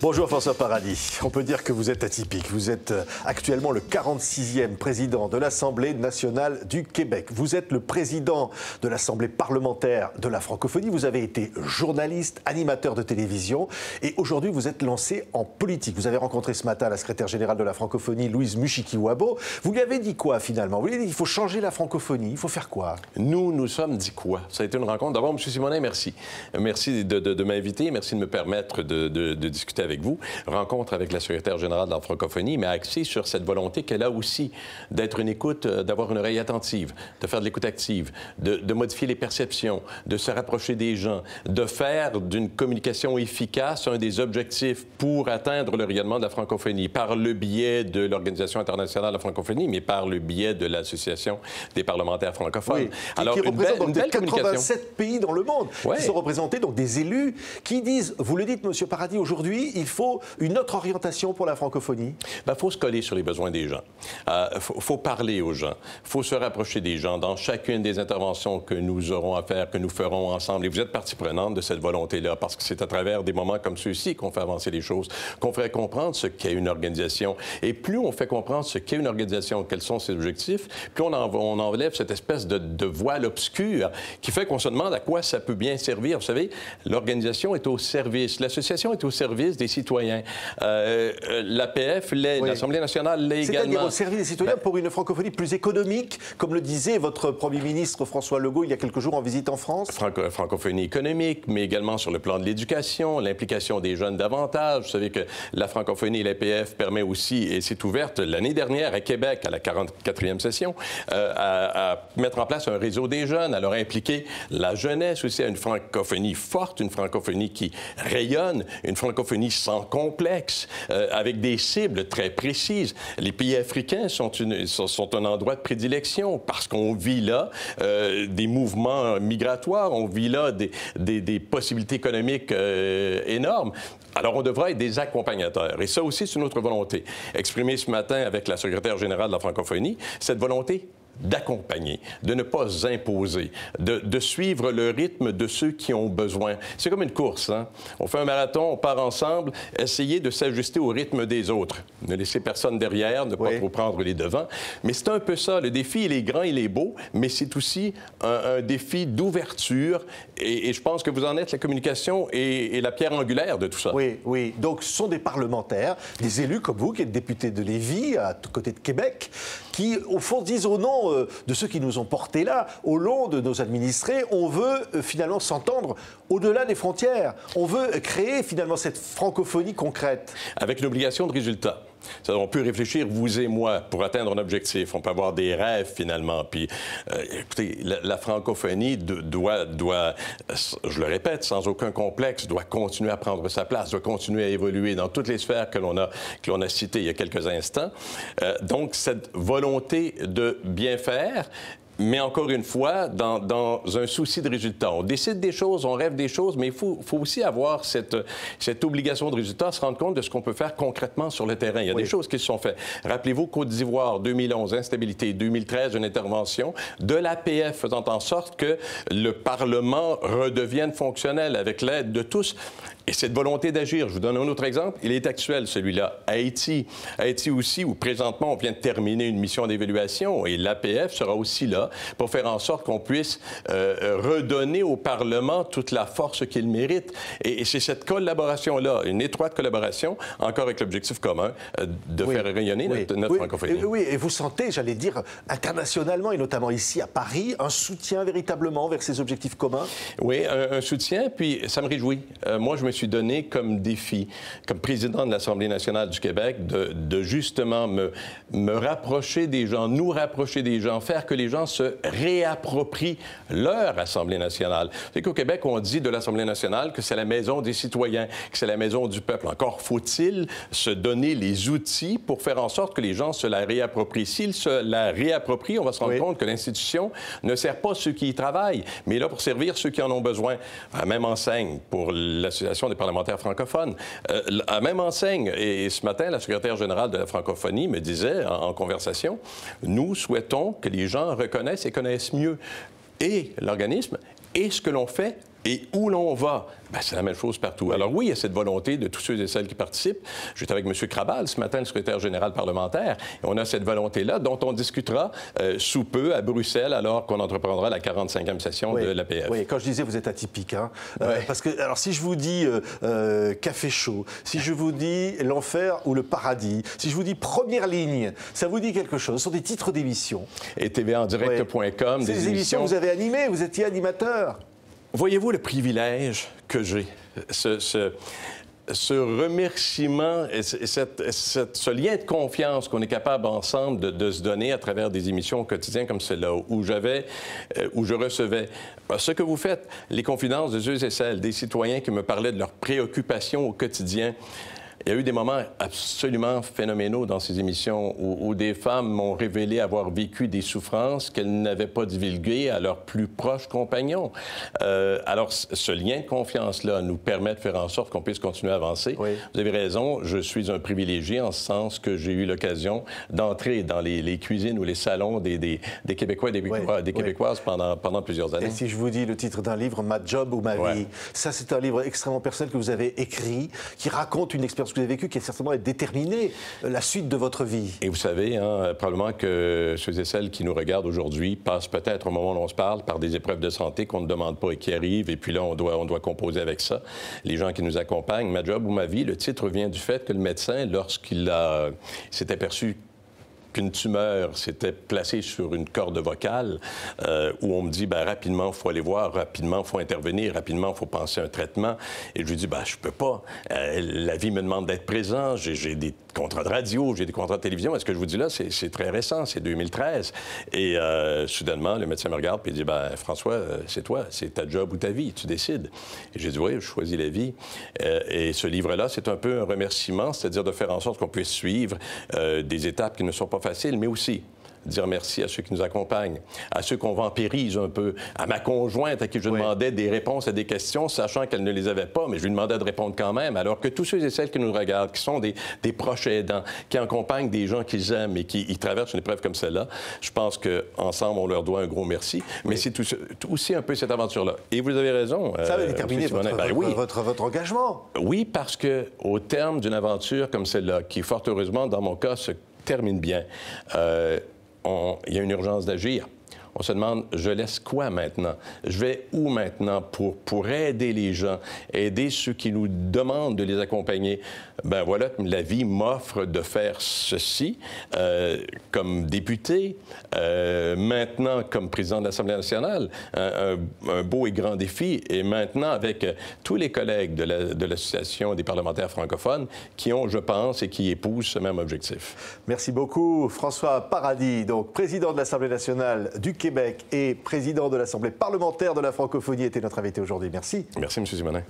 Bonjour François Paradis. On peut dire que vous êtes atypique. Vous êtes actuellement le 46e président de l'Assemblée nationale du Québec. Vous êtes le président de l'Assemblée parlementaire de la francophonie. Vous avez été journaliste, animateur de télévision et aujourd'hui vous êtes lancé en politique. Vous avez rencontré ce matin la secrétaire générale de la francophonie, Louise Mushikiwabo. Vous lui avez dit quoi finalement? Vous lui avez dit qu'il faut changer la francophonie. Il faut faire quoi? Nous sommes dit quoi? Ça a été une rencontre. D'abord, M. Simonin, merci. Merci de m'inviter. Merci de me permettre de discuter avec vous. Rencontre avec la secrétaire générale de la francophonie, mais axée sur cette volonté qu'elle a aussi d'être une écoute, d'avoir une oreille attentive, de faire de l'écoute active, de modifier les perceptions, de se rapprocher des gens, de faire d'une communication efficace un des objectifs pour atteindre le rayonnement de la francophonie par le biais de l'Organisation internationale de la francophonie, mais par le biais de l'Association des parlementaires francophones. Oui, qui représente donc 87 pays dans le monde, qui sont représentés donc des élus qui disent, vous le dites, M. Paradis, aujourd'hui, il faut une autre orientation pour la francophonie? Il faut se coller sur les besoins des gens. Faut parler aux gens. Il faut se rapprocher des gens dans chacune des interventions que nous aurons à faire, que nous ferons ensemble. Et vous êtes partie prenante de cette volonté-là, parce que c'est à travers des moments comme ceux-ci qu'on fait avancer les choses, qu'on ferait comprendre ce qu'est une organisation. Et plus on fait comprendre ce qu'est une organisation, quels sont ses objectifs, plus on enlève cette espèce de voile obscur qui fait qu'on se demande à quoi ça peut bien servir. Vous savez, l'organisation est au service, l'association est au service des citoyens. L'APF l'est, l'Assemblée nationale l'est également. C'est-à-dire au service des citoyens pour une francophonie plus économique, comme le disait votre Premier ministre François Legault il y a quelques jours en visite en France? Francophonie économique, mais également sur le plan de l'éducation, l'implication des jeunes davantage. Vous savez que la francophonie et l'APF permet aussi, et c'est ouverte l'année dernière à Québec, à la 44e session, à mettre en place un réseau des jeunes, à leur impliquer la jeunesse aussi à une francophonie forte, une francophonie qui rayonne, une francophonie sans complexe, avec des cibles très précises. Les pays africains sont un endroit de prédilection parce qu'on vit là des mouvements migratoires, on vit là des possibilités économiques énormes. Alors, on devra être des accompagnateurs. Et ça aussi, c'est une autre volonté. Exprimée ce matin avec la secrétaire générale de la francophonie, cette volonté d'accompagner, de ne pas imposer, de suivre le rythme de ceux qui ont besoin. C'est comme une course, hein? On fait un marathon, on part ensemble, essayer de s'ajuster au rythme des autres. Ne laisser personne derrière, ne pas trop prendre les devants. Mais c'est un peu ça. Le défi, il est grand, il est beau, mais c'est aussi un défi d'ouverture. Et je pense que vous en êtes la communication et la pierre angulaire de tout ça. Oui, oui. Donc, ce sont des parlementaires, des élus comme vous, qui êtes député de Lévis, à côté de Québec, qui, au fond, disent au nom de ceux qui nous ont portés là, au long de nos administrés, on veut finalement s'entendre au-delà des frontières. On veut créer finalement cette francophonie concrète. Avec une obligation de résultat. On peut réfléchir, vous et moi, pour atteindre un objectif. On peut avoir des rêves, finalement. Puis, écoutez, la francophonie doit, je le répète, sans aucun complexe, doit continuer à prendre sa place, doit continuer à évoluer dans toutes les sphères que l'on a citées il y a quelques instants. Donc, cette volonté de bien faire, mais encore une fois, dans un souci de résultat. On décide des choses, on rêve des choses, mais il faut aussi avoir cette obligation de résultat, se rendre compte de ce qu'on peut faire concrètement sur le terrain. Il y a des choses qui se sont faites. Rappelez-vous, Côte d'Ivoire, 2011, instabilité, 2013, une intervention de l'APF faisant en sorte que le Parlement redevienne fonctionnel avec l'aide de tous. Et cette volonté d'agir, je vous donne un autre exemple, il est actuel, celui-là. Haïti aussi, où présentement, on vient de terminer une mission d'évaluation et l'APF sera aussi là pour faire en sorte qu'on puisse redonner au Parlement toute la force qu'il mérite. Et c'est cette collaboration-là, une étroite collaboration, encore avec l'objectif commun de faire rayonner notre francophonie. Oui, et vous sentez, j'allais dire, internationalement, et notamment ici à Paris, un soutien véritablement vers ces objectifs communs? Oui, un soutien, puis ça me réjouit. Moi, je me suis donné comme défi, comme président de l'Assemblée nationale du Québec, de justement me rapprocher des gens, nous rapprocher des gens, faire que les gens se réapproprient leur Assemblée nationale. C'est qu'au Québec, on dit de l'Assemblée nationale que c'est la maison des citoyens, que c'est la maison du peuple. Encore faut-il se donner les outils pour faire en sorte que les gens se la réapproprient. S'ils se la réapproprient, on va se rendre compte que l'institution ne sert pas ceux qui y travaillent, mais est là pour servir ceux qui en ont besoin. À la même enseigne pour l'Association des parlementaires francophones. À la même enseigne, et ce matin, la secrétaire générale de la francophonie me disait en conversation, nous souhaitons que les gens reconnaissent et connaissent mieux et l'organisme et ce que l'on fait Et où l'on va, ben, c'est la même chose partout. Oui. Alors oui, il y a cette volonté de tous ceux et celles qui participent. J'étais avec M. Krabal ce matin, le secrétaire général parlementaire, et on a cette volonté-là dont on discutera sous peu à Bruxelles alors qu'on entreprendra la 45e session de l'APF. Oui, quand je disais vous êtes atypique, hein, Oui. parce que alors si je vous dis café chaud, si je vous dis l'enfer ou le paradis, si je vous dis première ligne, ça vous dit quelque chose. Ce sont des titres d'émissions. Et tvaendirect.com, C'est des émissions que vous avez animées, vous étiez animateur. Voyez-vous le privilège que j'ai, ce remerciement, et ce lien de confiance qu'on est capable ensemble de se donner à travers des émissions au quotidien comme celle-là, où je recevais ce que vous faites, les confidences de ceux et celles, des citoyens qui me parlaient de leurs préoccupations au quotidien. Il y a eu des moments absolument phénoménaux dans ces émissions où des femmes m'ont révélé avoir vécu des souffrances qu'elles n'avaient pas divulguées à leurs plus proches compagnons. Alors, ce lien de confiance-là nous permet de faire en sorte qu'on puisse continuer à avancer. Oui. Vous avez raison, je suis un privilégié en ce sens que j'ai eu l'occasion d'entrer dans les cuisines ou les salons des Québécois et des Québécoises pendant plusieurs années. Et si je vous dis le titre d'un livre, Ma job ou ma vie, ça c'est un livre extrêmement personnel que vous avez écrit, qui raconte une expérience que vous avez vécue qui est certainement déterminée la suite de votre vie. Et vous savez, hein, probablement que ceux et celles qui nous regardent aujourd'hui passent peut-être au moment où on se parle par des épreuves de santé qu'on ne demande pas et qui arrivent, et puis là, on doit composer avec ça. Les gens qui nous accompagnent, Ma job ou ma vie, le titre vient du fait que le médecin, lorsqu'il s'est aperçu qu'une tumeur s'était placée sur une corde vocale, où on me dit, ben, rapidement, il faut aller voir, rapidement, il faut intervenir, rapidement, il faut penser à un traitement. Et je lui dis, ben, je peux pas. La vie me demande d'être présent. J'ai des contrats de radio, j'ai des contrats de télévision. Et ce que je vous dis là, c'est très récent, c'est 2013. Et soudainement, le médecin me regarde et dit, ben, François, c'est toi, c'est ta job ou ta vie, tu décides. Et j'ai dit, oui, je choisis la vie. Et ce livre-là, c'est un peu un remerciement, c'est-à-dire de faire en sorte qu'on puisse suivre des étapes qui ne sont pas facile, mais aussi dire merci à ceux qui nous accompagnent, à ceux qu'on vampirise un peu, à ma conjointe à qui je demandais des réponses à des questions, sachant qu'elle ne les avait pas, mais je lui demandais de répondre quand même, alors que tous ceux et celles qui nous regardent, qui sont des proches aidants, qui accompagnent des gens qu'ils aiment et qui traversent une épreuve comme celle-là, je pense qu'ensemble, on leur doit un gros merci. Mais c'est aussi un peu cette aventure-là. Et vous avez raison. Ça va déterminer votre engagement. Oui, parce qu'au terme d'une aventure comme celle-là, qui, fort heureusement, dans mon cas, se termine bien, il y a une urgence d'agir. On se demande, je laisse quoi maintenant? Je vais où maintenant pour aider les gens, aider ceux qui nous demandent de les accompagner? Ben voilà, la vie m'offre de faire ceci comme député, maintenant comme président de l'Assemblée nationale, un beau et grand défi, et maintenant avec tous les collègues de l'Association des parlementaires francophones qui ont, je pense, et qui épousent ce même objectif. Merci beaucoup, François Paradis, donc président de l'Assemblée nationale du Québec et président de l'Assemblée parlementaire de la francophonie, était notre invité aujourd'hui. Merci. Merci, M. Simonin.